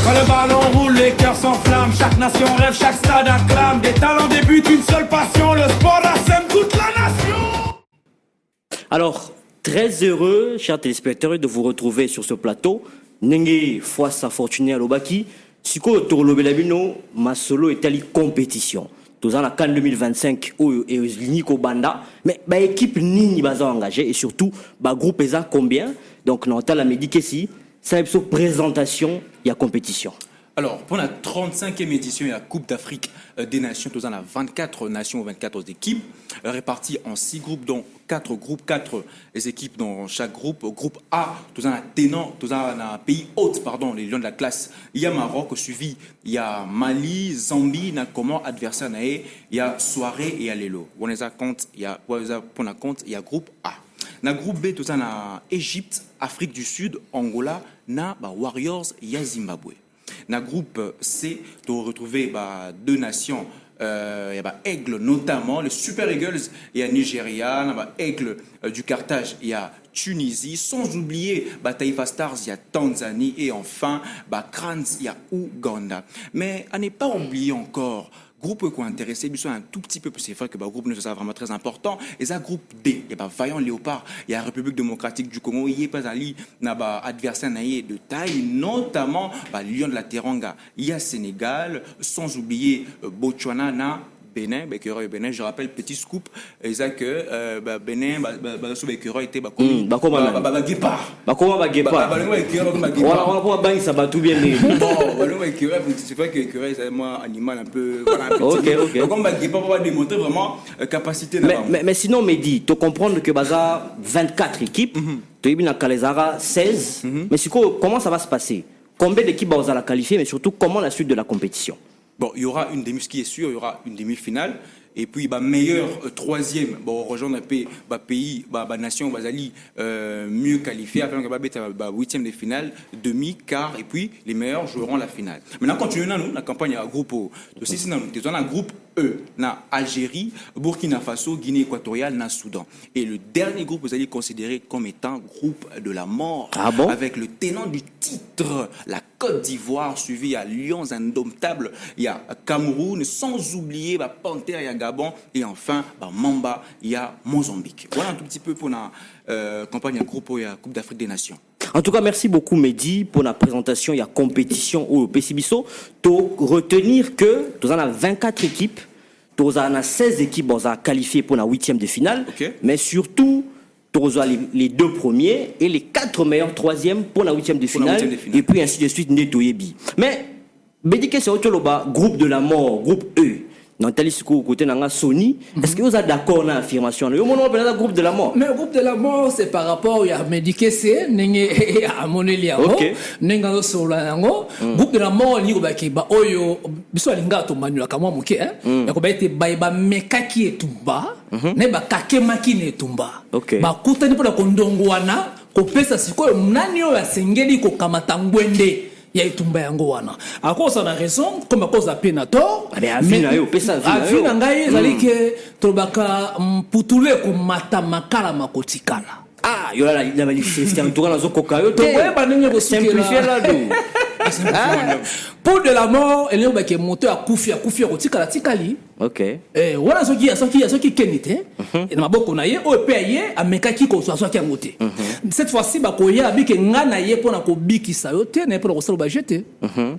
Quand le ballon roule, les cœurs s'enflamment. Chaque nation rêve, chaque stade acclame. Des talents débutent, une seule passion. Le sport rassemble toute la nation. Alors, très heureux, chers téléspectateurs, de vous retrouver sur ce plateau. Nenge Fwassa Fortuné Alobaki. Siko Torolobelabino, ma solo est allée compétition. Tous en la CAN 2025 et Nico Banda. Mais l'équipe Nini Baza engagée et surtout, groupe ESA combien? Donc, nous avons la médication, ça est une présentation, il y a compétition. Alors, pour la 35e édition de la Coupe d'Afrique des Nations, nous avons 24 nations, 24 équipes, réparties en 6 groupes, dont 4 groupes, 4 équipes dans chaque groupe. Groupe A, nous avons un pays hôte, les lions de la classe. Il y a Maroc, suivi, il y a Mali, Zambie, comment adversaire, il y a Soirée et il y a Lelo. Pour la compte, il y a groupe A. Dans le groupe B, nous avons Égypte, Afrique du Sud, Angola, Warriors, il y a Zimbabwe. Dans le groupe C, tu retrouver 2 nations, Aigle notamment, le Super Eagles, il y a Nigeria, Aigle du Carthage, il y a Tunisie, sans oublier Taifa Stars, il y a Tanzanie, et enfin Crans, il y a Ouganda. Mais à ne pas oublier encore, groupe qui est intéressé, ils sont un tout petit peu, c'est vrai que le groupe c'est vraiment très important, et ça groupe D, il y a Vaillant Léopard, il y a la République démocratique du Congo, il y a pas adversaire de taille, notamment Lion de la Teranga, il y a Sénégal, sans oublier Botswana, Bénin, Bénin, je rappelle, petit scoop, que Bénin, était Guépard. C'est vrai que Écureuil, c'est un animal un peu. Ok. Donc, Guépard va démontrer vraiment capacité. Mais sinon, Mehdi, tu comprends que Baza 24 équipes, tu as dans Kalezara 16, mais comment ça va se passer? Combien d'équipes Baza la qualifier, mais surtout, comment la suite de la compétition? Bon, il y aura une demi, ce qui est sûr, il y aura une demi-finale. Et puis, meilleur troisième, rejoindre un pays, nation, mieux qualifié, afin que huitième de finale, demi, quart, et puis les meilleurs joueront la finale. Maintenant, continuons la campagne à groupe O. Si nous avons un groupe E, na Algérie, Burkina Faso, Guinée équatoriale, na Soudan. Et le dernier groupe, vous allez considérer comme étant groupe de la mort. Ah bon? Avec le tenant du titre, la Côte d'Ivoire, suivi à Lions indomptables, il y a Cameroun, sans oublier Panthère, il y a Gabon, et enfin Mamba, il y a Mozambique. Voilà un tout petit peu pour la campagne à groupe et à Coupe d'Afrique des Nations. En tout cas, merci beaucoup Mehdi pour la présentation. Il y a compétition au PCBisso. Tu retenir que tu en as 24 équipes, tu en as 16 équipes qualifiées pour la 8e de finale, okay. Mais surtout, tu as les 2 premiers et les 4 meilleurs 3e pour la 8e de finale, et puis ainsi de suite, Netoyebi. Mais, Mehdi, c'est autre groupe de la mort, groupe E. Côté Sony, est-ce que vous êtes d'accord avec l'affirmation? Le groupe de la mort. Mais le groupe de la mort, c'est par rapport à Medikese, à Monelia, Nenga Solango. Groupe de la mort, il y a Oyo, Bissou Lingato Manula Kamwamuke, il y a Baïba Mekaki et Tumba, Neba Kakemaki et Tumba. Bakutani pour la Kondongwana, Kopesa Siko, Nanio ya Sengeli Kokamatangwende. Il y a Tumba yango wana. À cause de la raison, comme à cause de Penato, mais Avina yo pesa Avina ngai zali que tobaka mputule ko matamakala makotikala. Ah, yo la c'est un tour dans zokoka yo te. Simplifier là do. Pour de la mort, elle est que monter à Kufia kotikala tikali. OK. Voilà ce qui kenite. Et na boko na ye o paye amekaki ko so ki ngote. Cette fois-ci bakoya abike ngana ye pona ko bikisa yo te na pona ko sala ba jeter.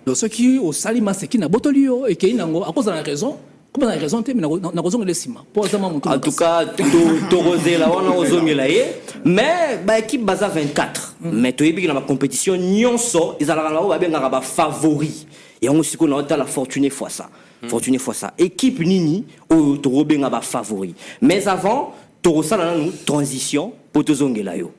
Donc ce qui au salima c'est qui na botolio et qui nango à cause de la raison. Comment la raison mais na raison le ciment. En tout cas, to rosé là on a ozongela ye, mais équipe baza 24. Mais to yebi na compétition nyonso ezala na ba benga ba favori. Et on aussi qu'on a la Fortuné Fwassa. Fortuné Fwassa. Équipe Nini au to benga ba favori. Mais avant, to sala na transition pour to zongela yo.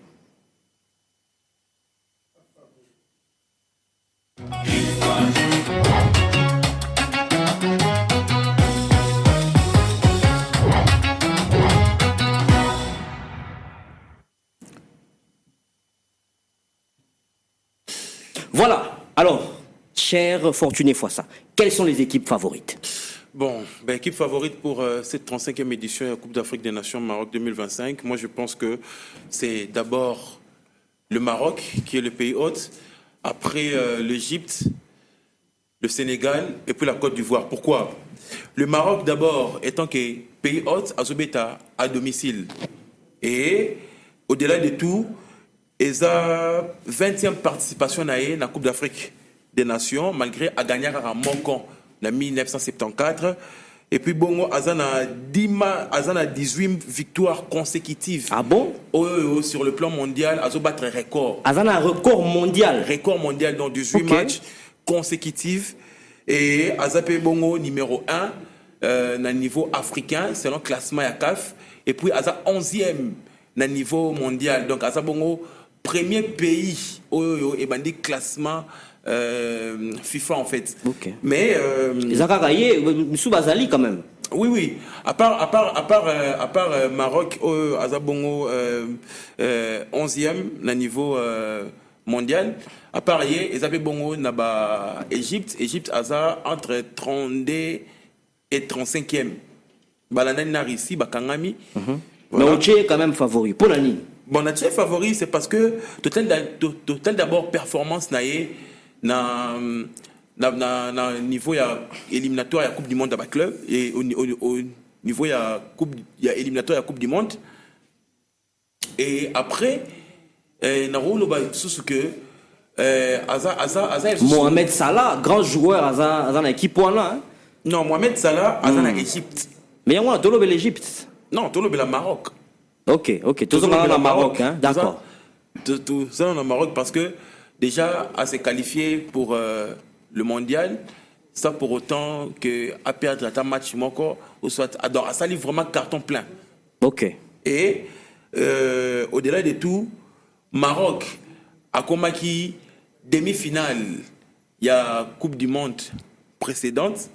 Voilà. Alors, cher Fortuné Fwassa, quelles sont les équipes favorites? Bon, équipe favorite pour cette 35e édition de la Coupe d'Afrique des Nations Maroc 2025, moi je pense que c'est d'abord le Maroc qui est le pays hôte, après l'Égypte, le Sénégal et puis la Côte d'Ivoire. Pourquoi? Le Maroc d'abord étant que pays hôte azobeta à domicile. Et au-delà de tout, ils ont 20e participation dans la Coupe d'Afrique des Nations, malgré à gagner à Moncon en 1974. Et puis, bon, ils ont 18 victoires consécutives. Ah bon? Sur le plan mondial, ils ont battu un record. Ils ont un record mondial. Record mondial dans 18 matchs consécutifs. Et ils ont bon numéro 1 dans le niveau africain, selon le classement CAF. Et puis, ils ont 11e dans le niveau mondial. Donc, ils ont bon premier pays et bandit classement FIFA en fait. Okay. Mais ils ont gagné sous Bazali quand même. Oui. À part Maroc, Azabongo 11e na niveau mondial. À part ils avaient bongo naba Égypte. Égypte Aza entre 32 et 35e. Balanani Narissi, Bakangami. Mais on est quand même favori. Pour l'année. Bon, notre favori, c'est parce que total d'abord performance na niveau éliminatoire à la Coupe du Monde dans le club et au niveau éliminatoire à la Coupe du Monde. Et après, na rolo ba sous que Mohamed Salah, grand joueur dans l'équipe là. Non, Mohamed Salah dans l'Égypte. Mais on a tout l'Égypte. Non, tout le Maroc. Ok. Tout ça dans le Maroc, hein? D'accord. Tout ça dans le Maroc parce que déjà à se qualifier pour le mondial, ça pour autant qu'à perdre un match encore, ou soit à ça livre vraiment carton plein. Ok. Et au-delà de tout, Maroc a combattu demi-finale, il y a Coupe du Monde précédente.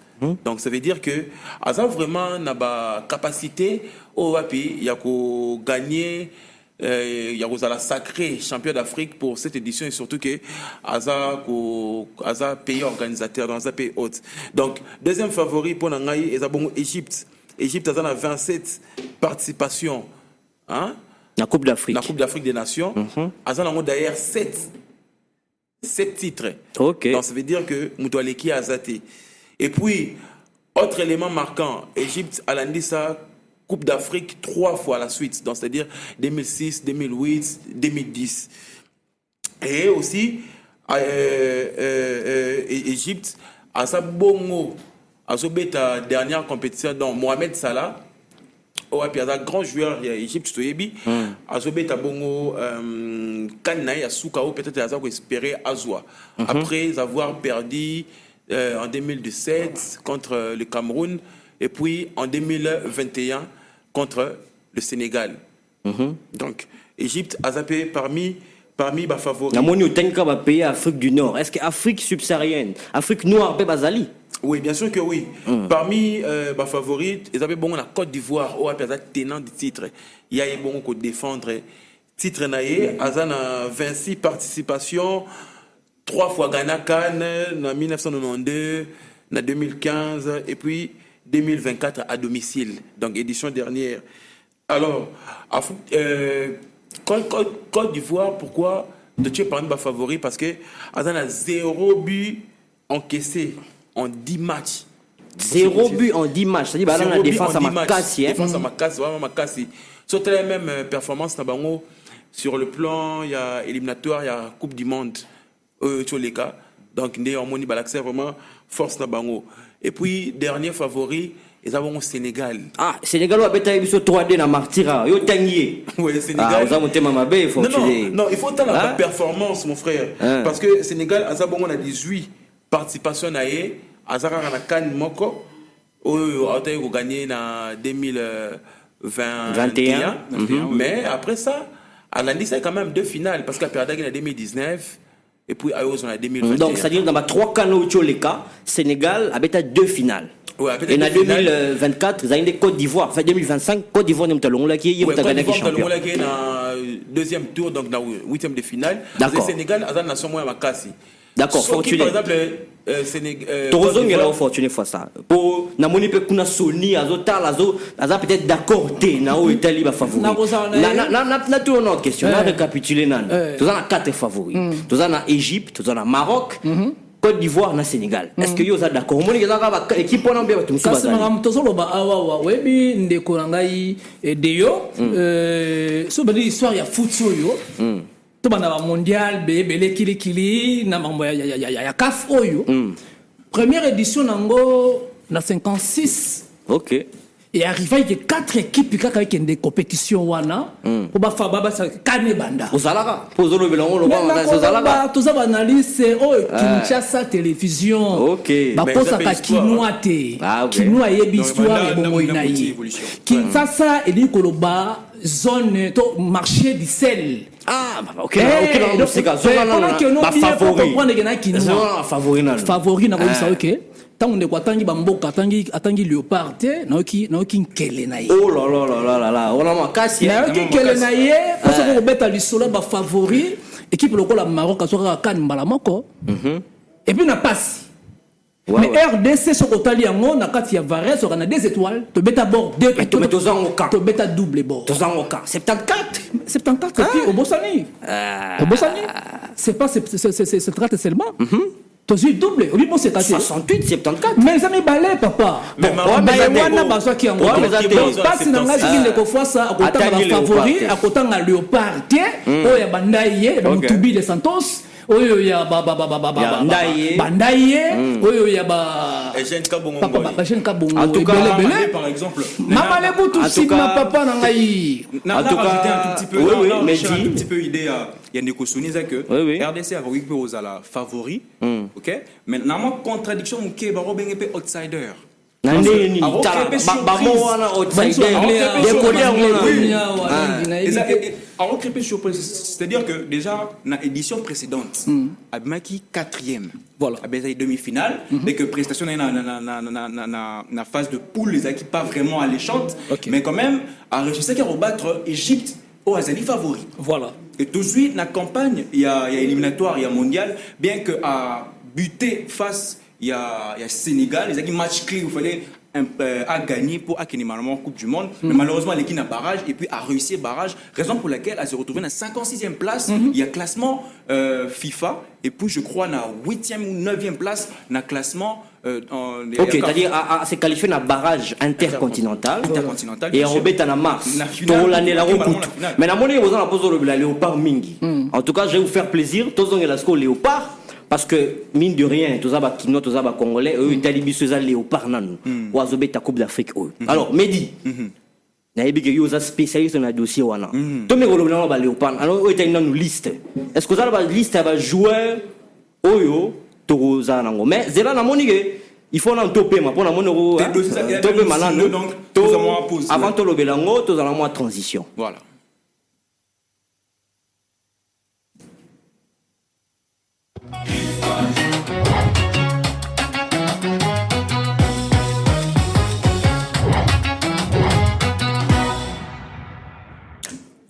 Donc ça veut dire que Aza vraiment n'a pas capacité au pays il y a qu'au gagner il y a la sacré champion d'Afrique pour cette édition et surtout que Aza pays organisateur dans un pays hôte. Donc deuxième favori pour Nangaï et bon Égypte. Égypte a 27 participations la Coupe d'Afrique. La Coupe d'Afrique des Nations. Aza a d'ailleurs 7 titres. OK. Donc ça veut dire que Moutoualeki a azaté. Et puis, autre élément marquant, Égypte a landé sa Coupe d'Afrique 3 fois à la suite, donc c'est-à-dire 2006, 2008, 2010. Et aussi, Égypte a sa bongo, a sa dernière compétition dans Mohamed Salah, puis a un grand joueur Égypte, a sa bongo Kanai, a Soukao, peut-être a espéré Azoua. Après avoir perdu en 2017 contre le Cameroun et puis en 2021 contre le Sénégal. Donc, Égypte a zappé parmi les favoris. Namoni Otenka va payer Afrique du Nord. Est-ce que Afrique subsaharienne, Afrique noire, Bazali? Oui, bien sûr que oui. Parmi les favoris, ils avaient bon la Côte d'Ivoire, où ils tenant du titre. Il y a bon qu'on défendre titre naïe, Azana 26 participations. 3 fois Ghana Cannes, en 1992, en 2015 et puis 2024 à domicile, donc édition dernière. Alors, Côte d'Ivoire, pourquoi tu es parmi mes favoris? Parce que Azan a 0 but encaissé en 10 matchs. 0 but en 10 matchs, c'est-à-dire que la défense à Makassi. Défense à Makassi, vraiment Makassi. Sur la même performance, sur le plan il y a éliminatoire, il y a Coupe du Monde. Les cas. Donc, nous avons l'accès vraiment force na bango. Et puis, dernier favori, ils avons au Sénégal. Ah, Sénégal, on a été sur 3D dans Martira. Yo tangier. Oui, Sénégal. Vous avez monté Mamabé, il faut non, il faut tant la performance, mon frère. Parce que Sénégal, on a 18 participations à Azara na Cannes Moko. On a gagné en 2021. Mais après ça, à l'année, c'est quand même 2 finales. Parce qu'à Perdague, en 2019. Et puis, on a 2021. Donc, c'est-à-dire dans 3 canaux, Sénégal a 2 finales. Ouais, et en 2024, vous avez des Côte d'Ivoire. Enfin, 2025, Côte d'Ivoire, nous avons gagné deuxième tour, donc dans le 8e de finale. D'accord. Le Sénégal a une nation moins Makassi. D'accord, fortuné. Par exemple, Toronzo est là fortuné fois ça. Pour Namoni pe kuna Sony azota aza peut-être d'accord té na o Italie ba favori. Na tout une autre question. On va récapituler nan. Tous en a 4 favoris. Tous en a Égypte, tous en a Maroc. Côte d'Ivoire na Sénégal. Est-ce que vous êtes d'accord? Mon équipe on a bien tout ça. Kasi maram to solo ba awa webi ndeko nangai deyo so ba histoire ya foot yo. To bana ba mondial bele kili na mambo ya CAF oyo. Première édition nango na 56. OK. Et arrivé avec 4 équipes qui ont des compétitions wana pour ba faba ba kane banda. Ozalaka pozo lo belongo lo ba ozalaka. Tout ça analyse Kinshasa télévision. OK. Ba posa ka Kinois te. Kinois yebi histoire et bongo inayi. Kinshasa et koloba zone to marché du sel. Ah, OK. OK, c'est ça. Zone favori na ko OK. Tant on est atangi bamboka atangi léopard te naoki nkele na ye. Oh là on a makasi naoki nkele na ye parce que beta lisolo ba favori équipe lokola Maroc asoka kan mbala moko et puis na passe mais RDC so kotali yango na kati ya Varese on a 2 étoiles to beta bord 2 to beta double bord to zangoka 74 et puis au Bosani c'est pas c'est 30 seulement tu as double. Oui, bon, c'est 68, 74. Mais ça me balait, papa. Mais Maroc, besoin qui en passe dans la ville de fois ça, à côté de la favori, à côté de la léopard, oh, il y a Bandaye, Moutubi de Santos. Oh, il y a Bandaye. Oh, il y a Eugène Kabongo. En tout cas, par exemple. Maman les bouts, tout si ma papa n'a pas eu. En tout cas, un tout petit peu. Mais j'ai un tout petit peu idée. Il y a des questions que RDC a voulu aux la favori. OK? Maintenant, contradiction, OK, baro ben peu outsider. Nani c'est-à-dire que déjà dans l'édition précédente Abimaki 4e voilà Abimaki demi-finale dès que prestation na phase de poule les équipes pas vraiment alléchantes mais quand même a réussi à rebattre Égypte au Azali favori voilà et tout de suite dans la campagne il y a éliminatoire il y a mondial bien que à buter face il y a Sénégal, les équipes match clé, il fallait à gagner pour acquérir normalement Coupe du Monde. Mais malheureusement, l'équipe a barrage et puis a réussi barrage. Raison pour laquelle elle s'est retrouvée dans la 56e place. Il y a classement FIFA et puis je crois dans la 8e ou 9e place dans le classement. OK, c'est-à-dire à se qualifier dans barrage intercontinental. Et en rebête en mars. Tout l'année la recoute. Mais dans mon équipe, vous en avez le léopard Mingi. En tout cas, je vais vous faire plaisir. Tous les la léopard. Parce que, mine de rien, tous les Kinois, tous les Congolais, eux, ils ont des léopards, ou ils ta Coupe d'Afrique. Alors, Mehdi, il y a des spécialistes dans le dossier. Tous les Congolais ont des léopards. Alors, ils ont une liste. Est-ce que vous avez une liste de joueurs Oyo, Torozanango? Mais, c'est là, il faut en toper. Pour la monnaie, avant de l'Obelango, tous en transition. Voilà.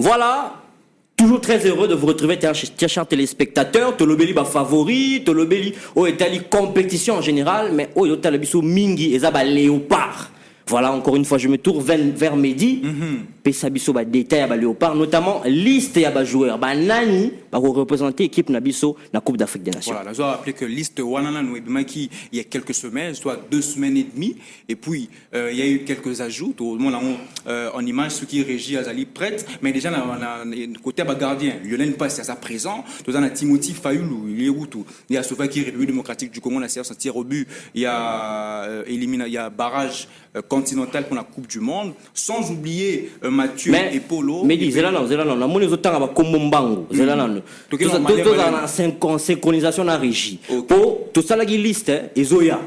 Voilà, toujours très heureux de vous retrouver, chers téléspectateurs. Tolobeli ba favori, Tolobeli au Italie compétition en général, mais au Yotalabiso Mingi et Zaba Léopard. Voilà, encore une fois, je me tourne vers Mehdi. Pesabiso ba détail à Léopard, notamment liste à joueurs. Nani va représenter l'équipe Nabiso na Coupe d'Afrique des Nations. Voilà, je dois rappeler que liste Wanana Nouébimaki il y a quelques semaines, soit 2 semaines et demie, et puis il y a eu quelques ajouts. Tout le monde en image, ce qui régit Azali prête, mais déjà côté gardien, Lionel Passe à sa présent. Tout dans Timothy Fayoulou, il est où tout. Il y a Slovaquie, République démocratique du Congo, la séance tir au but. Il y a il y a barrage continental pour la Coupe du Monde, sans oublier Mathieu et Polo. Mais dis, c'est là, on a mon autant à Komombango, c'est là, tout ça, synchronisation à régie. Pour tout ça, la liste, et Zoya.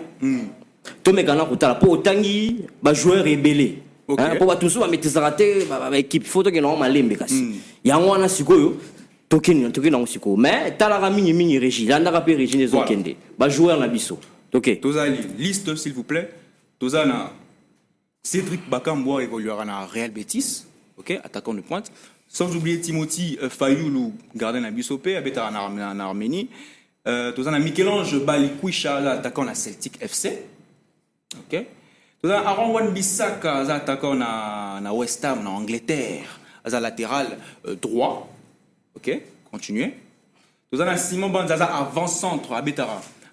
Tout mes gars, pour Tangi, joueur rébellé. Pour tout ça, mettre ça raté, équipe, photo qui est normal, il y a un sikoyo. Token non siko. Mais t'as la mini régie, là, on a rappelé régie des Okende. Joueur na biso. Ok. Tout ça, liste, s'il vous plaît. Tout ça, Cédric Bakamboa évoluera dans Real Betis, ok, attaquant de pointe. Sans oublier Timothy Fayoulou, gardien de la Bissopé, habita en Arménie. Tout ça, Michel-Ange Balikwisha, attaquant de Celtic FC. Ok. Tout ça, Aaron Wan-Bissaka, attaquant de West Ham, en Angleterre, latéral droit. Ok, continuez. Tout ça, Simon Banzaza, avant-centre, habita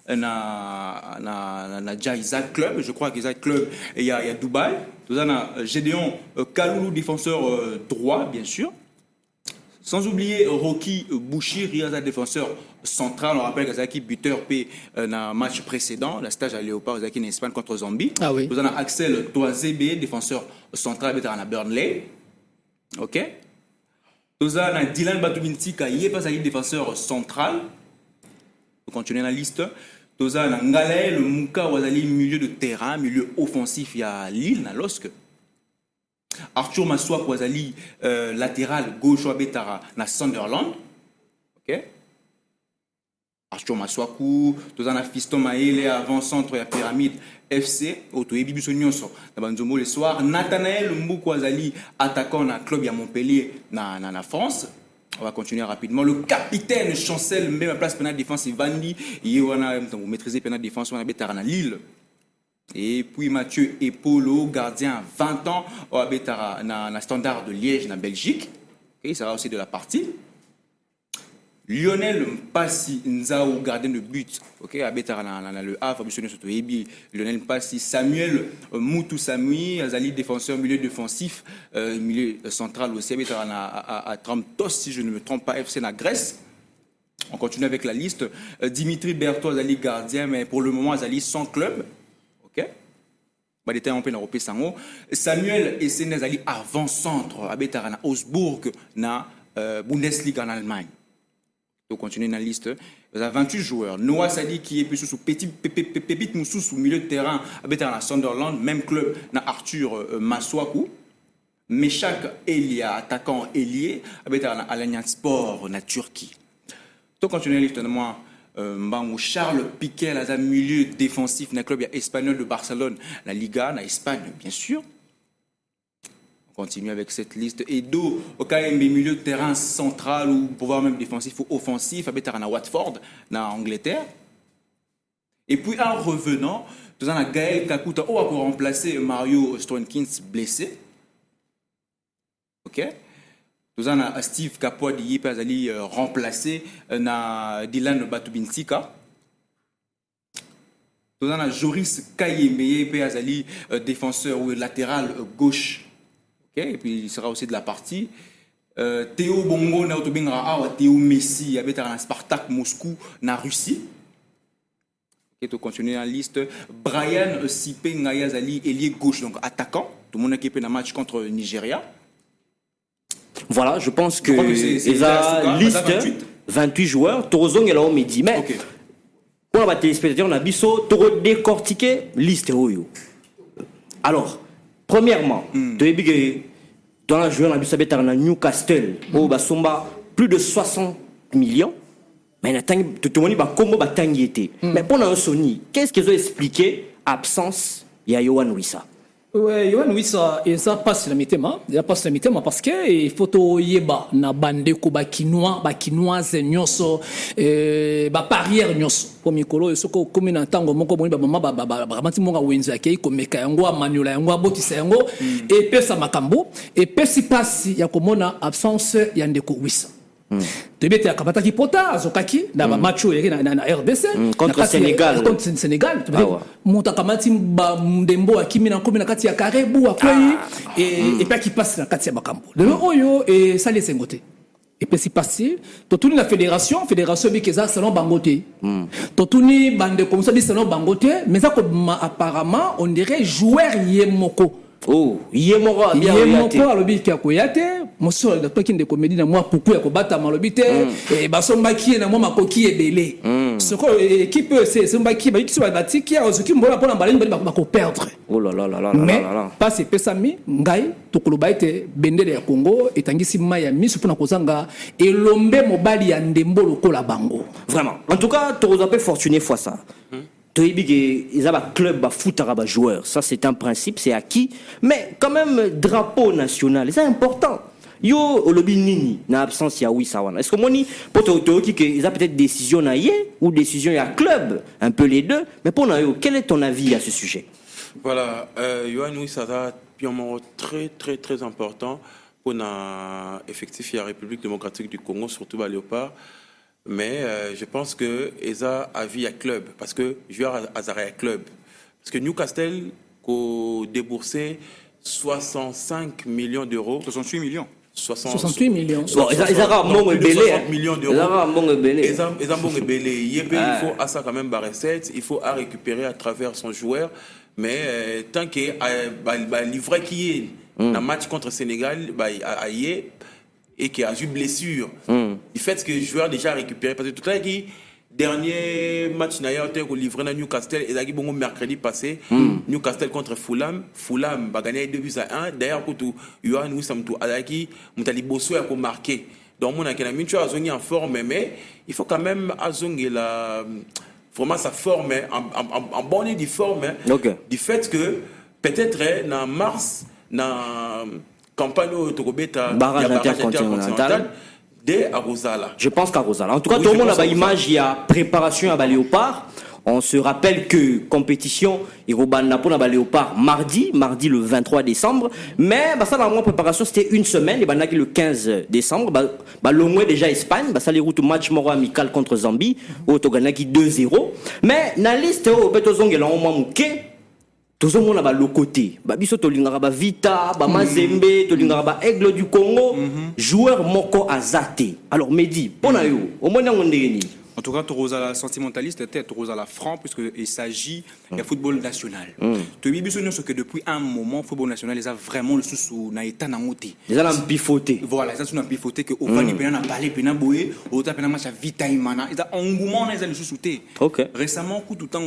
na Isaac Club, je crois qu'Isaac Club, il y a Dubaï. Nous avons Gédéon Kaloulou, défenseur droit, bien sûr. Sans oublier Rocky Bouchir, défenseur central. On rappelle que Zaki buteur dans le match précédent, le stage à Léopard en Espagne contre Zambie. Ah oui. Nous avons Axel Toazébé, défenseur central à Burnley. Ok. Nous avons Dylan Batubintika, il est pas défenseur central. On continue la liste. Nous avons Ngalae, le Mouka, milieu de terrain, milieu offensif, il y a Lille, na LOSC. Arthur Massoua Kwazali, latéral gauche à Betara, na Sunderland. Ok. Arthur Massoakou, nous avons Fiston Maele, avant-centre et Pyramide FC, Otoyebi Bissonioso, na Banzomo le soir. Nathanaël Mboukwazali, attaquant na club à Montpellier, na France. On va continuer rapidement. Le capitaine Chancel, même à place pénale défense, Vandi, vous maîtrisez pénale défense, on a Betara na Lille. Et puis Mathieu Epolo, gardien 20 ans, au Betara na Standard de Liège, na Belgique. Et il sera aussi de la partie. Lionel Mpassi Nzao, gardien de but. Ok, à Betara na le A, Fabrice Sotoyebi. Lionel Mpassi, Samuel Moutou Samui, Azali, défenseur, milieu défensif, milieu central aussi. À Betara à Tramtos, si je ne me trompe pas, FC na Grèce. On continue avec la liste. Dimitri Berthaud, Azali, gardien, mais pour le moment, Azali sans club. Ok. Samuel Essene Azali avant-centre à Betara na Augsbourg na Bundesliga en Allemagne. On continue dans la liste. Vous avez 28 joueurs. Noah Sadi qui est plus sous Pépite Moussou sous milieu de terrain à Betara na Sunderland, même club na Arthur Massoakou. Meshak Elia, attaquant ailier à Betara na Alanya Sport na Turquie. On continue dans la liste. Charles Piquet, là, milieu défensif dans le club espagnol de Barcelone, la Liga, en Espagne, bien sûr. On continue avec cette liste. Edo, au KMB, milieu de terrain central ou pouvoir même défensif ou offensif, à Watford, en Angleterre. Et puis en revenant, nous avons Gaël Kakuta, pour remplacer Mario Stronkins blessé. Ok. Nous avons Steve Kapoa qui est remplacé na Dylan Batubintika. Nous avons Joris Kayemeye qui est défenseur ou latéral gauche. Okay. Et puis il sera aussi de la partie. Théo Bongo na Théo Messi avec un Spartak Moscou na Russie. Okay, on continue dans la liste. Brian Sipe Ngayazali, ailier gauche, donc attaquant. Tout le monde est dans le match contre Nigeria. Voilà, je pense que ils ont liste 28 joueurs. Torozong est là au midi. Mais pour la téléspectateur, on a biso toro décortiquer liste. Alors, premièrement, dans la joueur, on a biso à Newcastle, au Basomba, plus de 60 millions. Mais tout le monde va combo batangieté. Mais pour la Sony, qu'est-ce qu'ils ont expliqué absence il y a Yohan Wissa? Oui, Wissa, et ça passe la mi-temps. Ça passe la mi-temps parce que il faut yeba na bande ko ba kinoise nyoso ba parière nyoso pour mikolo soko comme na tango moko boni ba mama ba mati monga wenza ke ko meka yango amanyola yango abotisa yango et pesa makambo et pesi pasi ya komona absence ya ndeko Wissa. Tebete akapata kipota azokaki na ba match na RDC contre Sénégal monta kamati ba ndembo akimi na komi na kati ya Karebu akwei et pas qui passe na kati ya makambo le oyo et ça les sengote et puis c'est passé totuni na fédération bikeza salon bangote totuni bande comme ça salon bangote mais ça apparemment on dirait joueur yemoko. Oh, yemoko alobi ki akoyate moso da toki de comédie na moi pourquoi akobata malobite et basombaki na moi makoki ebele soko équipe c'est sombaki ba ki so batiki a ozoki mbola pona mbaleni ba ko perdre. Oh là là là là mais là. pas c'est pesami ngai tokoloba ete bendele ya Congo etangisi maya misu pona kozanga elombe mobali ya ndembo lokola bango. Vraiment. En tout cas, tu es fortuné fois ça. Ils ont un club de foot arabe joueur, ça c'est un principe, c'est acquis. Mais quand même, drapeau national, c'est important. Yo, au lobby nini, na absence ya oui ça. Est-ce que moni pour te ils ont peut-être décision na yé ou décision ya club, un peu les deux. Mais pour nous, quel est ton avis à ce sujet? Voilà, Yohan oui ça a un très très très important pour l'effectif de la République démocratique du Congo, surtout à Léopard. Mais je pense que Eza a vu à club, parce que joueur Azara à club. Parce que Newcastle a déboursé 65 millions d'euros. 68 millions. 68 millions. Bon, ils ont bon belé. 60 millions d'euros. Ils ont bon belé. Ils ont bon belé. Il faut à ça quand même la recette, il faut à récupérer à travers son joueur. Mais tant que livret qui est dans le match contre le Sénégal, et qui a eu blessure, du fait que le joueur a déjà récupéré, parce que tout à l'heure, dernier match qu'on livré dans Newcastle, et il bon mercredi passé, Newcastle contre Fulham a gagné 2-1. D'ailleurs, Yohan Wissamtou Alaki, Moutali Bosso a marqué. Donc, on a en forme, mais il faut quand même vraiment sa forme, en bonne de forme, du fait que peut-être en mars, dans campagne de barrage intercontinental de Rosala. Je pense qu'à Rosala. En tout cas, tout le monde a une image, il y a préparation à Léopard. On se rappelle que compétition, il y a Léopard mardi le 23 décembre. Mais ça, la préparation, c'était une semaine. Il y a le 15 décembre. Le mois déjà Espagne. Ça, les routes match moro amical contre Zambie. Au Togana qui 2-0. Mais dans la liste, au Betozong, il y a un moment mouké. Tout le monde a le côté. Biso tolingara Vita, Mazembe, tolingara Aigle du Congo, joueur moko azate. Alors Mehdi, pour nous, au moins on est. En tout cas, Torozala sentimentaliste était Torozala franc puisqu'il s'agit du football national. Tu as vu que depuis un moment, le football national, ils ont vraiment le sous na état namoté. Ils ont pifoté. Voilà, ils ont pifoté que au Fani Pena n'a parlé, Pena Boé, au Tapena match à Vita Imana. Ils ont engouement, ils ont le sous-souté. Récemment, tout le temps,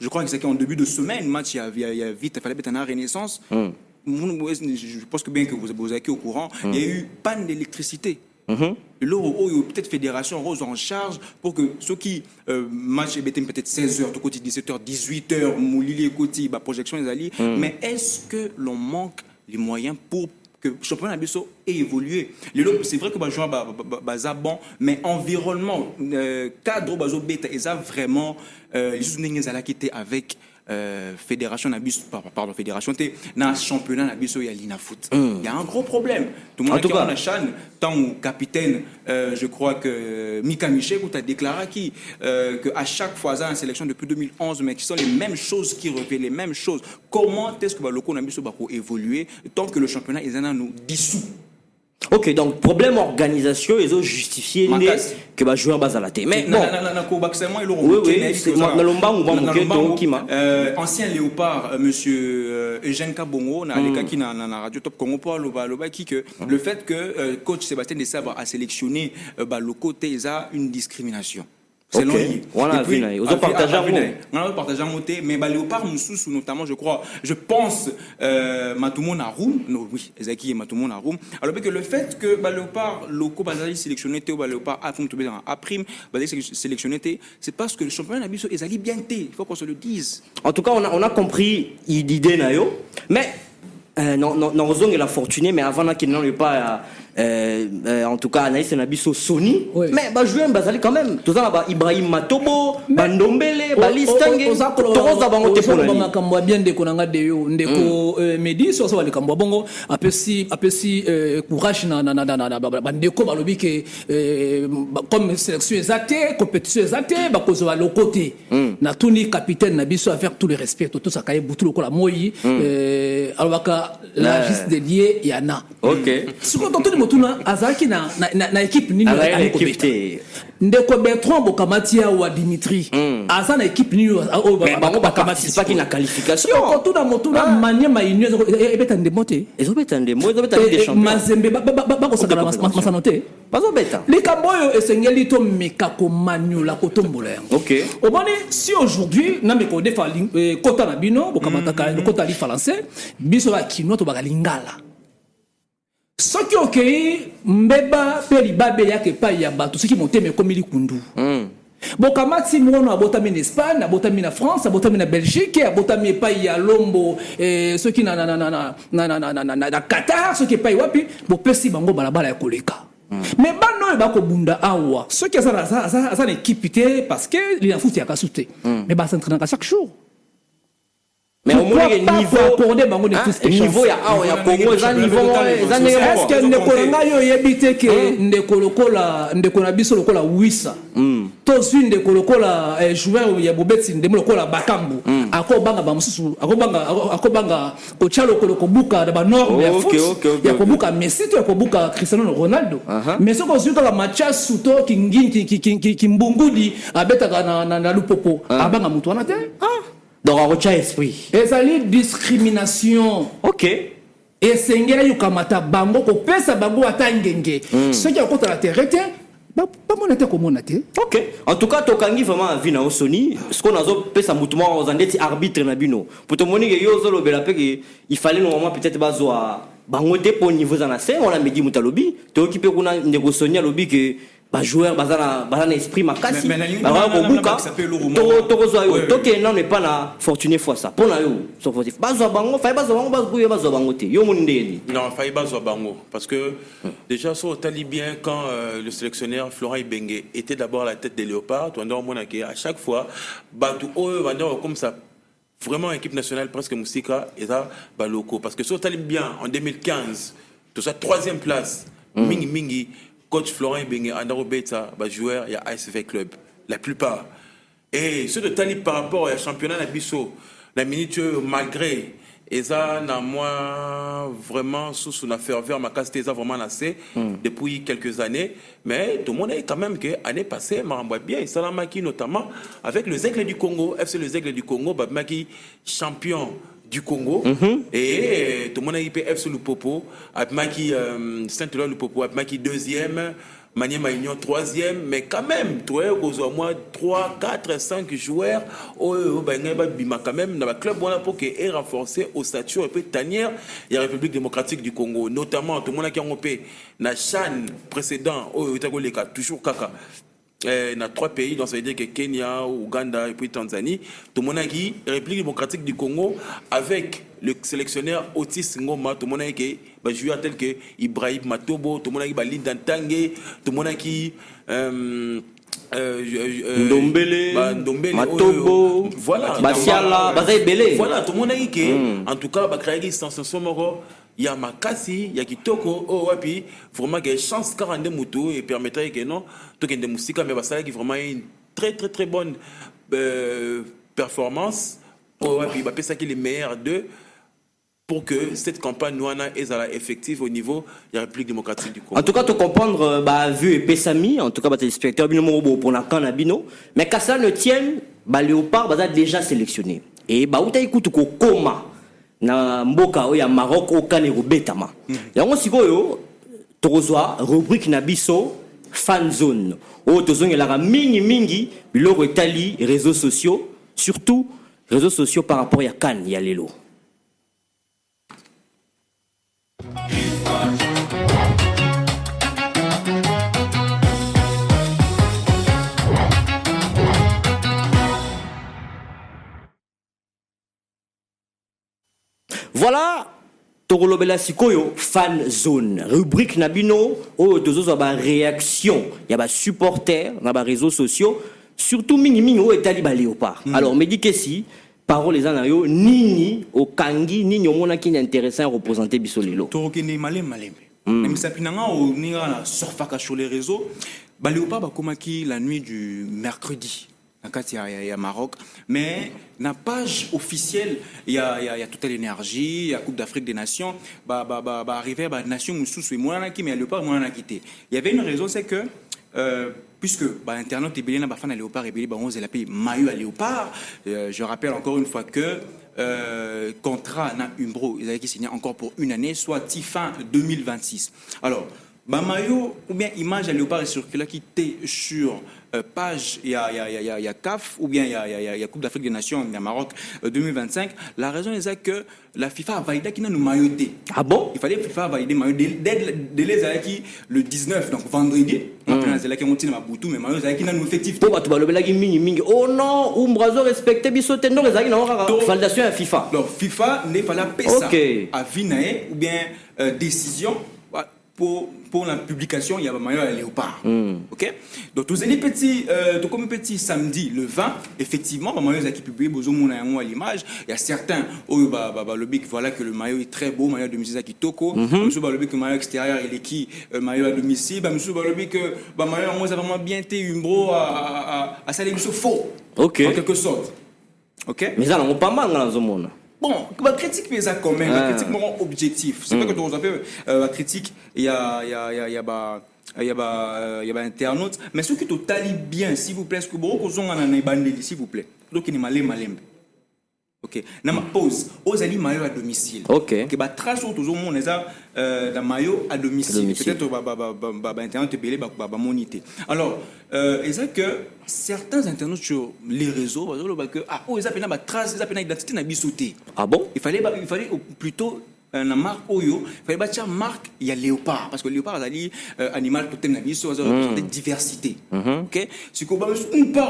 je crois que c'était en début de semaine, match, il y a Vita, il fallait être en Renaissance. Je pense que bien que vous êtes au courant, il y a eu panne d'électricité. Peut-être fédération rose en charge pour que ceux qui match peut-être 16h, 17h, 18h, moulili côté projection les alliés. Mais est-ce que l'on manque les moyens pour que le championnat Bisso ait évolué? C'est vrai que le joueur est bon, mais environnement, cadre bazo bêta, ils ont vraiment les choses qui étaient avec fédération fédération dans championnat Nabiso et Alina Foot. Il y a un gros problème. Tout le monde qui est en Chan, tant que capitaine, je crois que Mika Michel a déclaré qu'à chaque fois dans la sélection depuis 2011, mais qui sont les mêmes choses qui reviennent, les mêmes choses. Comment est-ce que le local Nabiso va évoluer tant que le championnat est nous dissout? Ok, donc problème organisation, ils ont justifié que le joueur base à la tête. Mais bon, ancien Léopard, monsieur Eugène Kabongo, qui na radio Top Congo pour le fait que coach Sébastien Desabre a sélectionné le côté, il a une discrimination. C'est long. Voilà, on a partagé un mot, mais Léopard Moussous, notamment, je pense, Matoumo Naroum, oui, Ezaki et Matoumo Naroum. Alors que le fait que Léopard, Loco, Bazali sélectionné, Léopard a tombé dans A prime, Bazali sélectionné, c'est parce que le championnat Nabiso est allé bien il faut qu'on se le dise. En tout cas, on a compris l'idée, mais non, Zong est la fortunée, mais avant qu'il n'en ait pas. En tout cas, Anaïs Nabiso Sony, mais jouer un Bazali quand même. Tout ça, Ibrahim Matobo, Bandombele, Balistangue, Toroza Bangote Polani. On bien de Konanga de yo, ndeko Mehdi, sur ça, le Kambo Bongo, apesi courage na bandeko balobi que comme sélection exacte, compétition exacte, bakozo à l'autre côté. Na tuni capitaine Nabiso à faire tout le respect, tout ça kaye butu lokola moyi, alors la juste dédié yana. OK. Motuna azaki na équipe nini na équipe ndeko Bertrand Bokamatia ou Dimitri asa na équipe nini bango bakamati pas qui na qualification ko motuna manye mainyo ebeta ndemote ezobeta ndemo ezobeta des champions mazembe bako sakala masanote bazobeta likamboyo esengeli to mekako manyola kotombola yango. OK oboni si aujourd'hui na meko defa kota na bino bokamata ka kota li français biso ba kino to bakalingala. Ce qui ok, mbeba peli babe yake pa ya bato ce qui monte me comme likundu. Bokamati mwono abotami en Espagne, abotami na France, abotami na Belgique, abotami pa ya Lombo ceux qui na Qatar, ceux qui pa wapi, bo pesi bango balabala ya koleka. Mais bano ba ko bunda awa. Ceux qui ça équipe parce que il a foutu ya kasute. Mais ba s'entraîner chaque jour. Mais au moins le niveau accorder bango de tous niveau ya ah ya Congo za niveau est-ce que ndeko na yo yebite ke ndeko lokola ndeko na biso lokola wisa to sui ndeko lokola joueur ya bobeti ndemo lokola bakambu akobanga ba mususu akobanga ko chalo ko buka da ba norme ya foot ya ko buka Messi to ya ko buka Cristiano Ronaldo mais ce ko sui ka matcha suto ki mbungudi abeta na lupopo abanga mutu wana te donc on retient esprit. Et ça lit discrimination. Ok. Et c'est ngela yukamata bango ko pesa bango atangenge. Ce qui a contre la terre était pas monate comme monate. Ok. En tout cas tokangi vraiment vie na Sony, ce qu'on a zo pesa mutumwa aux andeti arbitre na bino. Pour te montrer que yo zo lobela pe que il fallait normalement peut-être bazo a bango te pour niveau za na se on a medi mutalobi, to occupé kuna ndeko Sonia lobi que ba joueur bazana esprit makasi ba ko buka to zo yo to ke non n'est pas na fortuné fois ça pour na yo so positif bazo bango fa bazo bango te yo moni ndeni non fa bazo bango parce que déjà so tali bien quand le sélectionneur Florent Ibenge était d'abord à la tête des Léopards tu on mona que à chaque fois batu comme ça vraiment équipe nationale presque musika et ça ba locaux parce que so tali bien en 2015 tout ça troisième place mingi coach Florent Ibenge andaro beta ba joueur ya ASV Club la plupart et ceux de Tali par rapport au championnat na biso la minute malgré et ça na moi vraiment sous la ferveur ma casse ça vraiment assez depuis quelques années mais tout le monde est quand même que année passée maramba bien et Salamaki notamment avec le Aigle du Congo FC le Aigle du Congo ba maki champion du Congo et tout le monde a été FC Lupopo Abmaki Saint-Éloi Lupopo Abmaki deuxième Maniema Union troisième mais quand même toi au moins 3 4 5 joueurs bima quand même dans le club voilà pour que est renforcé au statut un peu tanière il y a République démocratique du Congo notamment tout le monde qui a opé na CHAN précédent au toujours kaka dans 3 pays, donc ça veut dire que Kenya, Ouganda et puis Tanzanie, tout le monde a dit République démocratique du Congo avec le sélectionneur Otis Ngoma, tout le monde a dit joueur tel que Ibrahim Matobo, tout le monde a dit Linda Tanguay, tout le monde a dit Ndombele, Matobo, voilà, Basiala, Bazaïbele. Voilà, tout le monde a dit que, en tout cas, Bakragi Sanson Moro. Il y a Makasi, il y a Kitoko, oh ouais, puis vraiment il y a chance 42 moutons et permettrait que non, tout que des moustiques, mais ça qui vraiment une très très très bonne performance, oh ouais, puis il va ça qui est les meilleurs d'eux pour que cette campagne Nouana est effective au niveau de la République démocratique du Congo. En tout cas, tu comprendre, vu et Pessami, en tout cas, téléspectateurs, bino pour la canne à bino, mais qu'à ça ne tienne, Léopard, déjà sélectionné. Et où tu écoutes Koma. Na mboka oya Maroc au Cameroun betama yango sikoyo tozwa rubrique na biso fan zone o tozongela mingi biloko etali réseaux sociaux surtout réseaux sociaux par rapport ya CAN ya lelo. Voilà, Torolobela Sikoyo, fan zone. Rubrique Nabino, oh, deux autres réaction. Il y a des supporters, dans les réseaux sociaux, surtout Mingi au Taliba Léopard. Alors, me dit que si, parole les anayo, Nini, au Kangi, Nini, au Mona qui est intéressant à représenter Bissolilo. Torokene malem. Mais ça pinanga au Nira surfaka sur les réseaux. Léopard va komaki la nuit du mercredi. Il y a Maroc, mais la page officielle, il y a Total Énergie, il y a Coupe d'Afrique des Nations, arriver à Nation Moussous et moi mais Léopard moi quitté. Il y avait une raison, c'est que puisque internaute est na bafana Léopard et belé on la paye maillot à Léopard. Je rappelle encore une fois que contrat na Umbro, ils avaient signé encore pour une année, soit fin 2026. Alors maillot ou bien image à Léopard est circulé qui était sur page il y a CAF ou bien il y a Coupe d'Afrique des Nations il y a Maroc 2025. La raison est que la FIFA a validé qu'il n'a nous mailloté. Ah bon? Il fallait que la FIFA a validé maillot dès les années le 19 donc vendredi. C'est là qu'il monte dans Boutou mais maillot qui n'a nous effectif. Oh non, Umbrazo respecté bisote non les années validation à FIFA. Donc FIFA n'est pas la PESA à Vinae ou bien décision pour la publication, il y a un maillot à léopard. Ok? Donc, tous les petits, comme petit samedi, le 20, effectivement, le maillot qui est publié, à l'image. Il y a certains, voilà que le maillot est très beau, maillot de musée qui toko. Monsieur Balobi, que le maillot extérieur, il est qui? Maillot à domicile. Monsieur Balobi, que le maillot, moi, ça vraiment bien été une bro à ça, les faux. Ok. En quelque sorte. Ok? Mais ça, on pas mal dans ce monde. Bon, la critique mais ça quand même, la critique vraiment objectif. C'est pas que tu appelles la critique, il y a internaute, mais ceux qui te talent bien, s'il vous plaît, ce que vous avez s'il vous plaît. Donc il est malin. Ok, na ma pause, aux alliés maillot à domicile. Ok. Que bah trace autour du monde les maillot à domicile. Peut-être internet te belé monité. Alors, c'est que certains internautes sur les réseaux, que ils appellent ma trace, ils appellent l'identité na bisouté. Ah bon? Il fallait plutôt la marque Oyo, il fallait bâtir marque, il y a léopard, parce que le léopard, c'est animal totem na biso, ça représente diversité. Ok? Si on part,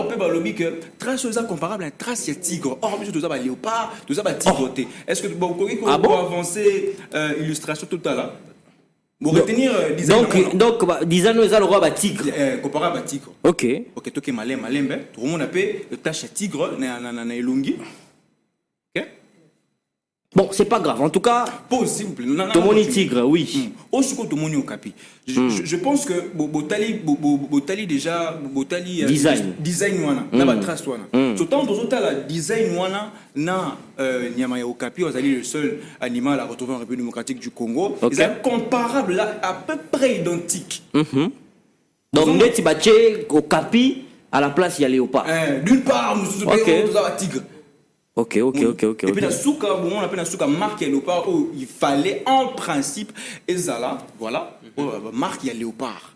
on peut lobby que trace comparable à trace il tigre. Or, mais tout ça léopard, tout ça tigre. Est-ce que vous pouvez avancer illustration tout à l'heure? Vous retenir donc design nous a le roi tigre. Comparable à tigre. Ok. Ok, toi qui es malin, tout le monde appelle le tache tigre na elongi. Ok? Bon, c'est pas grave. En tout cas, pause s'il vous plaît. Tomoni tigre, oui. Au suko Tomoni au capi. Je pense que Botali déjà design wana na ba trace wana. Surtout dans la design wana na nyama au capi, vous allez le seul animal à retrouver en République démocratique du Congo. Okay. C'est comparable là, à peu près identique. Donc net baché au capi à la place il y a léopard. D'une part, nous sommes tigre. Ok. Et puis, on appelle la souka marque léopard où il fallait en principe, et ça là, voilà, marque léopard.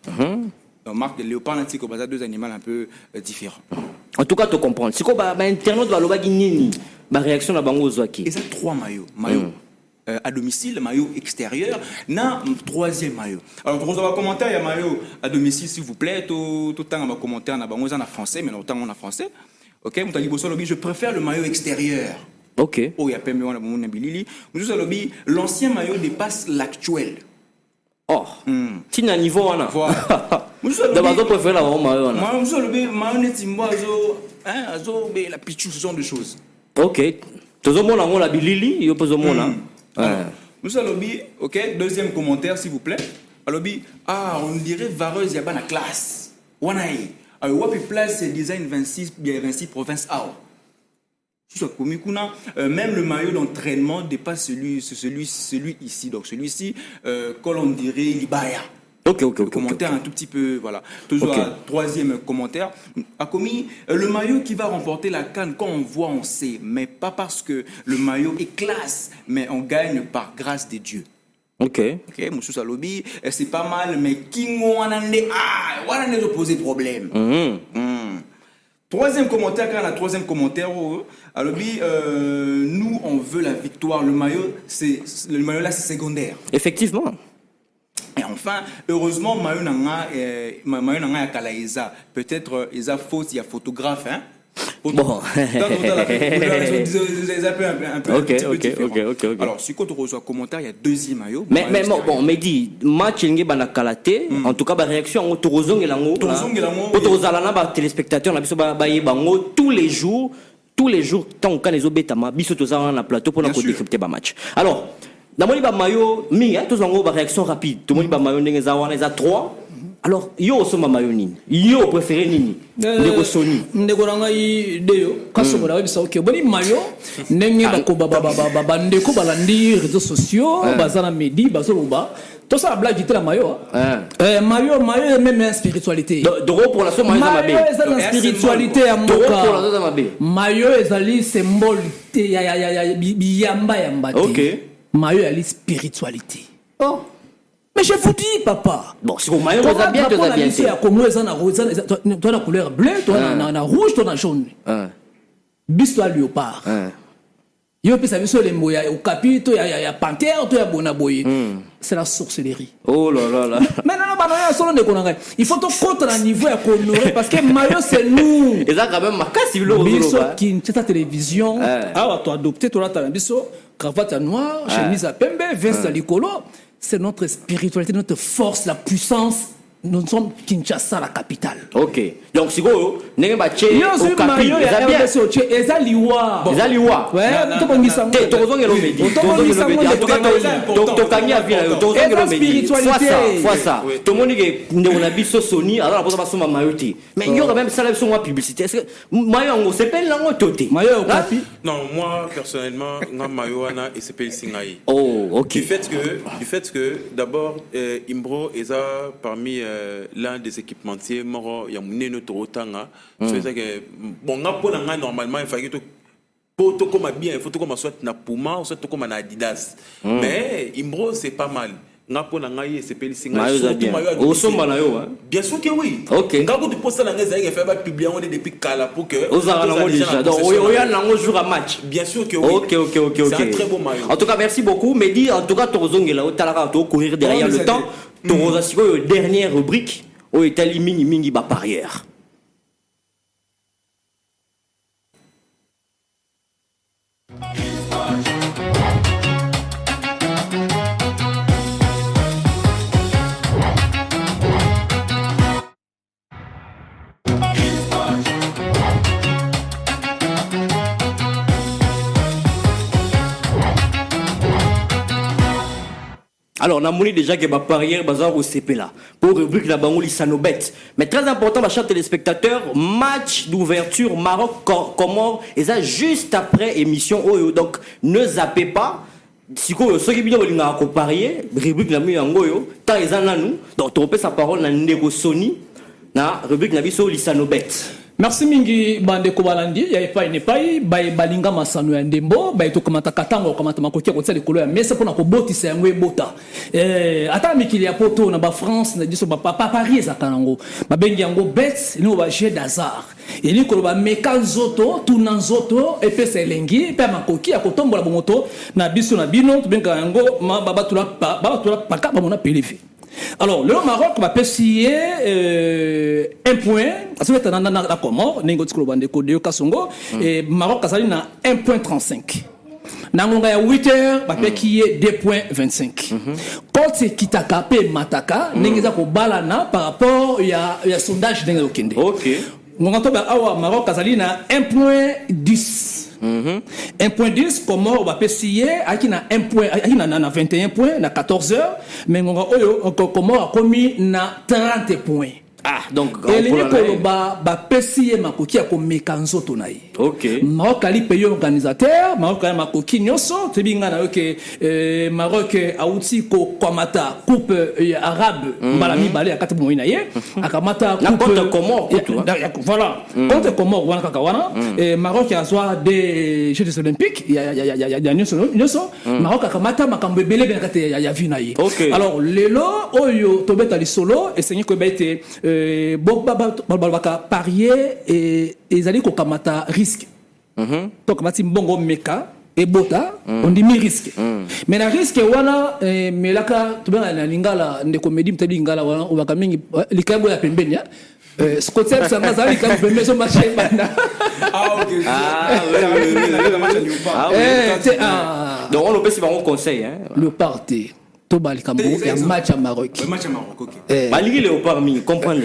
Marque léopard, c'est deux animaux un peu différents. En tout cas, tu comprends. C'est quoi, internaute va le nini, ma réaction à Bango Zouaki. Et ça, 3 maillots. Maillot à domicile, maillot extérieur, na troisième maillot. Alors, vous avez un commentaire, il y a maillot à domicile, s'il vous plaît. Tout le temps, on va commenter en français, mais autant on a français. Ok, je préfère le maillot extérieur. Ok. Oh, il y a PME, l'ancien maillot dépasse l'actuel. Oh. Tu n'as niveau on a. D'abord, tu préfères la maillot. La pichou, ce genre de choses. Ok. Tu as la bilili, il y a pas de monde. Ok, deuxième commentaire, s'il vous plaît. On dirait vareuse, il y a pas la classe. Wanaï. Alors, Wapi Place, c'est design 26 provinces A. Même le maillot d'entraînement dépasse celui ici. Donc, celui-ci, qu'on dirait Libaya. Ok. Commentaire un tout petit peu, voilà. Toujours troisième commentaire. Akomi, le maillot qui va remporter la CAN, quand on voit, on sait. Mais pas parce que le maillot est classe, mais on gagne par grâce des dieux. Ok, Moussou Salobi, c'est pas mal, mais qui on a posé problème. Troisième commentaire, quand on a troisième commentaire, Alobi, nous on veut la victoire. Le maillot là, c'est secondaire. Effectivement. Et enfin, heureusement, maillot nanga ya Kalaïza. Peut-être ils a faute, il y a photographe, hein. Bon. Ok. Alors, si tu reçois un commentaire, il y a deuxième maillot. Mais dis, match n'est pas kalaté. En tout cas, la réaction, tu reçois les téléspectateurs, tous les jours, tant qu'on les obétama, biso tous dans la plateau pour décrypter le match. Alors, dans mon maillot, tous en réaction rapide. Tout le monde maillot n'est pas 3. Alors, yo so maillot nini? Yo préféré nini? Ndeko Sony. Ndeko nanga ideo kaso bora webisa OK. Boni maillot nenge ba ndeko balandi réseaux sociaux, bazana medi, bazoloba. Tout ça blague était la maillot. Maillot même spiritualité. Doro pour la somme maillot mabe. Maillot c'est la spiritualité à Doro pour la somme mabe. Maillot ezali symbole ya yamba. OK. Maillot ali spiritualité. Oh. Mais je vous dis, papa. Bon, si vous maillot, vous avez bien, vous avez bien. Tu as la couleur bleue, tu as la rouge, tu as la jaune. Bisto à léopard. Il y a les moyens au capito, il y a panthère, il y a bonaboy. C'est la sorcellerie. Oh là là. Maintenant, il faut te contre un niveau à honorer parce que maillot, c'est nous. Et ça, quand même, ma casse, il veut Bisto qui est ta télévision. Ah, tu as adopté, tu as bisto, cravate noire, chemise à pembe, veste à l'icolo. c'est notre spiritualité, notre force, la puissance. Nous sommes Kinshasa, la capitale. Ok. Donc, si vous n'avez pas de au capi, Ezaliwa. Ezaliwa. Ouais, non, moi personnellement, Mayoana et CPL Singaï. Oh, ok. Du fait que d'abord, Imbro est parmi l'un des équipementiers moro il y a notre otanga c'est ça que bon normalement il fallait que pour tout comme bien il faut tout comme soit na Puma ou soit tout comme na Adidas mais Imbro c'est pas mal ngapo na ngai CPL Singa bien sûr que oui ngako tu poste na ngai ça fait publier on est depuis kala pour que donc oya nango jour à match bien sûr que oui ok c'est un très beau maillot en tout cas merci beaucoup Mehdi en tout cas tozongela otalaka to courir derrière le temps toza siko dernière rubrique au Italie mingi ba parière. Alors, on a montré déjà que ma parière bazar au CP là. Pour rubrique la Bangouli Sanobet. Mais très important, ma chers téléspectateurs, match d'ouverture Maroc-Comores. Et ça, juste après émission. Donc, ne zappez pas. Si vous ceux qui viennent à parier, rubrique la Muyangoyo, tant ils en ont nous. Donc, tu repères sa parole dans Nego Sony. Na rubrique la Biso Lisanobet. Merci mingi bande ko balandi ya epai ne pai bay balinga masano ya ndembo bay to komata katango komata makoki ko tsali kolo ya mesa pona ko botisa yango ebota ata mikili ya poto na ba France na diso ba Paris za kanango ba bengi yango bet ni ba jeu d'hasard eli ko ba meka nzoto tuna nzoto epesa elengi pe makoki ya kotombola bomoto na biso na bino to benga yango ba batula paka ba mona pelevi. Alors, le Maroc va pessier un point. Parce que la Comore, et Maroc a na 1.35. Nangonga ya 8h, va pessier 2.25. Quand c'est Kitaka pe Mataka, n'engeza ko balana par rapport ya sondage d'engelo kende. OK. Ngonga Maroc a na 1.10. 1.10 Comores va pessier aki na 1 point aki na 21 points na 14 heures mais ngonga oyo Comores a commis na 30 points. Ah, donc ba pessier makoki ya ko mekanzo tonai. OK. Maroc ali pays organisateur, Maroc ali makoki nyoso, tebinga na que Maroc a outi ko komata coupe arabe balami balé akati moina ye, akamata coupe contre Comores voilà. Contre Comores wana kakawana, Maroc a soit des Jeux olympiques, il y a nyoso, Maroc akamata makambo belé bien kate ya vina ye. Alors lelo oyo tobeta li solo et seigneur ko bete parier et ils ko kamata risque. Donc mati mbongo meka et bota on dit mi risque. Mais la risque wana melaka to benga na lingala ndeko medi mtebi lingala wana obaka mingi likabo ya pembeni ya Scottsdale ça m'a zali quand pembeni so marché banda. Ah OK. Donc on le peut si on conseil hein. Le parti Tobal Kambo et un match à Maroc. Un match à Maroc, OK. Baligi Léopard mi comprendre.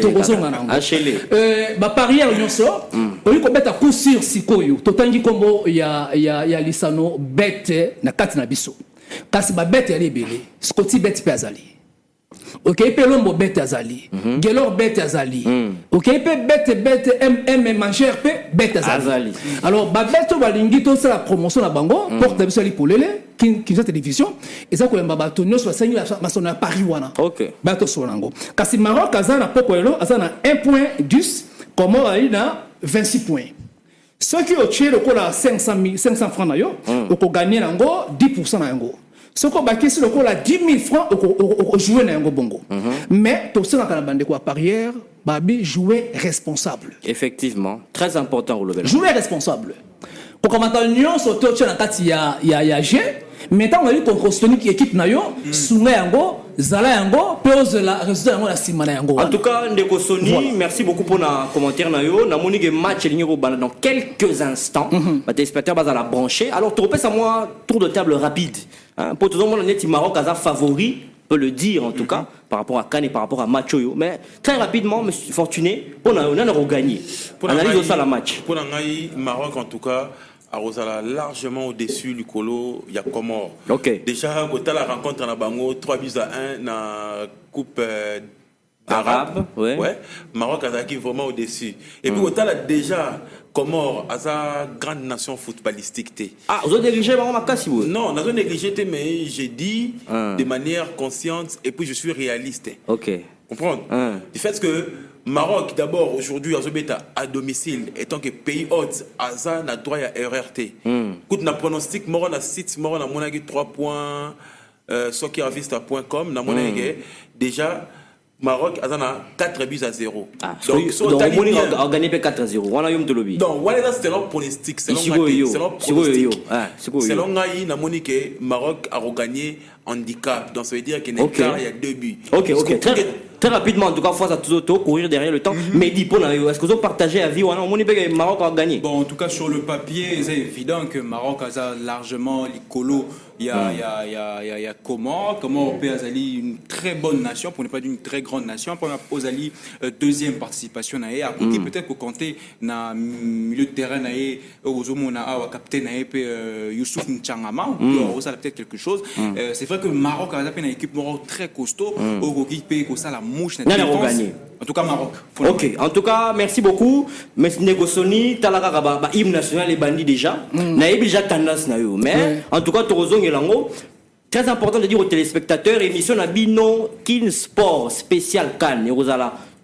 Achele. Ba parier nyonso, oyi ko beta coup sur sikoyo. Totangi kombo ya lisano bête na kati na biso. Kasi ba bête ya lebele. Scotty bête pe azali. OK, pe lombo bête azali. Gelor bête azali. OK, pe bête M manger pe bête azali. Alors ba bête balingi to la promotion na bango porte biso li polele. Qui télévision et ça ko yamba bato nyo so sangi la masona Paris wana. OK. Bato so nango. Kasi Maroc azana pokoelo azana 1.10 Comores ali na 26 points. Ceux qui ont tué le cola 500 francs na yo, oko gagner nango 10% na yango. Ceux qui ont baqué sur le cola 10 000 francs oko jouer na yango bongo. Mais to se na kana bande ko parière, babi jouer responsable. Effectivement, très important au level. Jouer responsable. Ko komata nyo so to tshana kati ya G. Maintenant on a dit qu'on construit une équipe na yo sunga yango zala yango pose la résultat yango la simana yango. En tout cas ndeko Sony, merci beaucoup pour na commentaire na yo. Na moni que match ligné au dans quelques instants. Ba téléspectateurs bas à la brancher. Alors tu repères à moi tour de table rapide. Hein, pour tout le monde on est Maroc as favori peut le dire en tout cas, par rapport à Cannes et par rapport à Machoyo. Mais très rapidement, M. Fortuné, on a regagné. Analyse aussi la match. Pour l'Angaï, Maroc en tout cas, a largement au-dessus du colo, il y a Comores. Déjà, quand la rencontre en Bango, 3-1 dans la Coupe arabe, ouais. Maroc a acquis vraiment au-dessus. Et puis, quand a déjà Comores, a une grande nation footballistique. Ah, vous avez négligé Maroc Makassi? Non, on a négligé, mais j'ai dit de manière consciente et puis je suis réaliste. Ok. Comprendre? Du fait que Maroc, d'abord, aujourd'hui, à domicile, étant que pays hôte, Aza n'a droit à RRT. Quand on a pronostic, on a site, on a 3 points, soccervista.com, déjà, Maroc a 4-0. Donc, on a gagné 4-0. On a eu de lobby. Donc, c'est leur pronostic. C'est leur pronostic. Selon Maroc a regagné handicap. Donc, ça veut dire qu'il y a 2 buts. Ok. Très rapidement, en tout cas, face à tous autres, courir derrière le temps. Mais dis, est-ce que vous partagez la vie ou non? Le Maroc a gagné. Bon, en tout cas, sur le papier, c'est évident que Maroc a largement l'icolo. Il y a Comores peut Azali, une très bonne nation, pour ne pas dire une très grande nation. Pour Azali, deuxième participation. À côté, peut-être pour compter dans le milieu de terrain, au capitaine Youssouf Nchangama, ça a peut-être quelque chose. C'est vrai que le Maroc a une équipe très costaud. Au équipe ça la mouche. En tout cas, Maroc. Ok, en tout cas, merci beaucoup. Mais Negosoni, Talagaraba, hymne national est banni déjà. N'a déjà tendance. Mais en tout cas, Torozong et Lango, très important de dire aux téléspectateurs, émission Nabino Kin Sport spécial Cannes.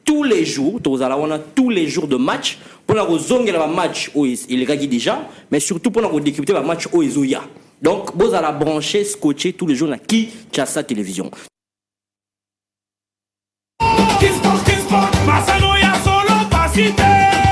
Tous les jours, on a tous les jours de match. Pour la Rozong, match où il gagne déjà, mais surtout pour la décrypter le match où il y a. Donc, vous allez brancher, scotcher tous les jours à qui Chassa Télévision. Kisport, Masano ya solo pasite.